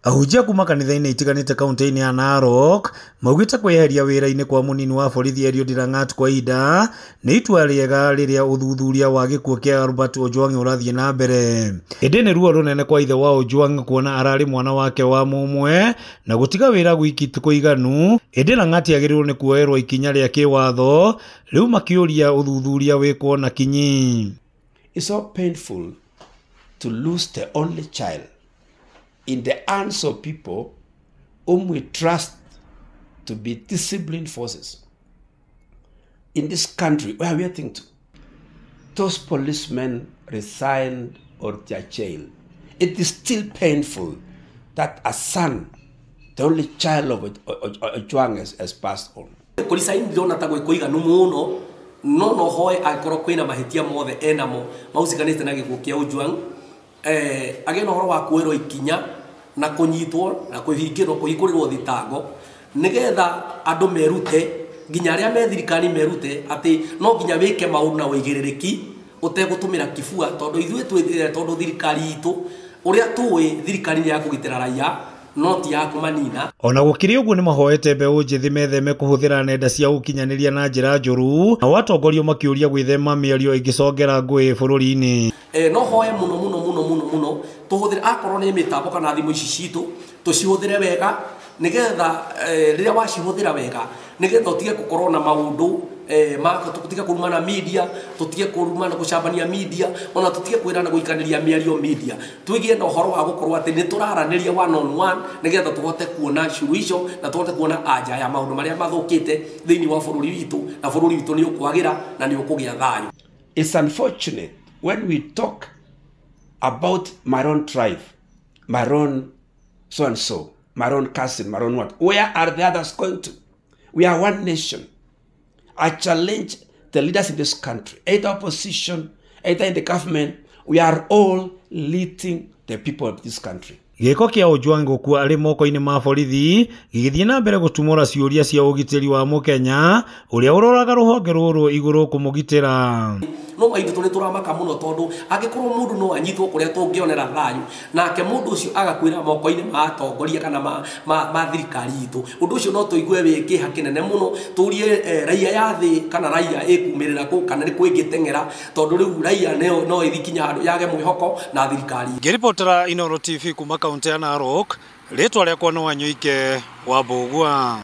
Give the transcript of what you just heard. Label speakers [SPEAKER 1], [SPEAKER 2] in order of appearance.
[SPEAKER 1] Ahujia kuma kanitha-inĩ itiganĩte kaunti-inĩ ya Narok maugĩte kwĩheria wĩra-inĩ kwa mũnini wa borithi Eliud Langat kwa ihinda nĩ itua rĩega rĩrĩa ũthuthuria wa gĩkuũ kĩa Albert Ojwang ũrathiĩ na mbere. Ĩndĩ nĩ ruo rũnene kwa ithe wa Ojwang kuona ararĩ mwana wake wa mũmwe na gũtiga wĩra gwiki ti kũiganu. Ĩndĩ Langat agĩrĩirwo nĩ kuoerwo ikinya rĩa kĩwatho, rĩu makĩũria ũthuthuria wĩkwo na kinyi.
[SPEAKER 2] It's so painful to lose the only child in the hands of people whom we trust to be disciplined forces. In this country, where are we heading to? Those policemen resigned or their jail. It is still painful that a son, the only child of Ojwang has passed on.
[SPEAKER 3] No hoe akoro kwina mahitia mothe enamo mausikanite na gikuũ kia Ojwang agena horo wa kuerwo ikinya na kunyitwo na kuhingũrirwo thitango nigetha andu merute nginya aria me thirikari merute ati no nginya wike maundu na wigirĩrĩki utegutumira kifua tondu ithuĩ tondu thirikari itu uria tuwe thirikari ya kugitira raia noti ya kumanina.
[SPEAKER 1] Ona gũkĩrĩ ũguo nĩ mahoete mbeũ njĩthĩ metheme kũhũthĩra nenda cia ũkinyanĩria na njĩra njũru na watongorio makĩũria gwĩthema mĩario ĩngĩcongera ngũĩ bũrũri-inĩ.
[SPEAKER 3] No hoe muno tuhũthĩre akorwo nĩ mĩtambo kana thimũ ici citũ tũcihũthĩre wega nigetha rĩrĩa wacihũthĩra wega nigetha ũtige gũkorwo na maũndũ tutige kurumana media, tutige kurumana gucambania media, ona tutige kwirana guikanĩria mĩario media. Tuigie na ũhoro wa gũkorwo atĩ nĩ tũraranĩria one on one nigetha tũhote kuona solution na tũhote kuona anja ya maũndũ marĩa mathũkĩte thĩinĩ wa bũrũri witũ na bũrũri witũ nĩ ũkwagĩra na nĩ ũkũgĩa thayũ.
[SPEAKER 2] It's unfortunate when we talk about my own tribe, my own so and so, my own cousin, my own what. Where are the others going to? We are one nation. I challenge the leaders in this country, either opposition, either in the government. We are all leading the people of this country.
[SPEAKER 1] Gĩko kĩa Ojwang gũkua arĩ moko-inĩ ma borithi gĩgĩthiĩ na mbere gũtumũra ciũria cia ũgitĩri wa Mũkenya ũrĩa ũroraga rũhonge rũrũ igũrũ kũmũgitĩra.
[SPEAKER 3] No maitũ tũrĩ tũramaka mũno tondu angĩkorwo mũndũ no anyitwo kũrĩa tũngĩonera thayũ nake mũndũ ũcio agakwĩra moko-inĩ ma atongoria kana ma thirikari itũ, ũndũ ũcio no tũigue wĩ kĩeha kĩnene mũno. Tũrie raia ya thĩ kana raia ĩkumĩrĩra kũ kana nĩ kwĩngĩteng'era tondu rĩu raia no ĩthikinya handũ yage mwĩhoko na thirikari. Ngĩribotera Inooro TV kuma kaunti ya Narok, rĩtwa rĩakwa nĩ Wanyũike wa Mbũgua.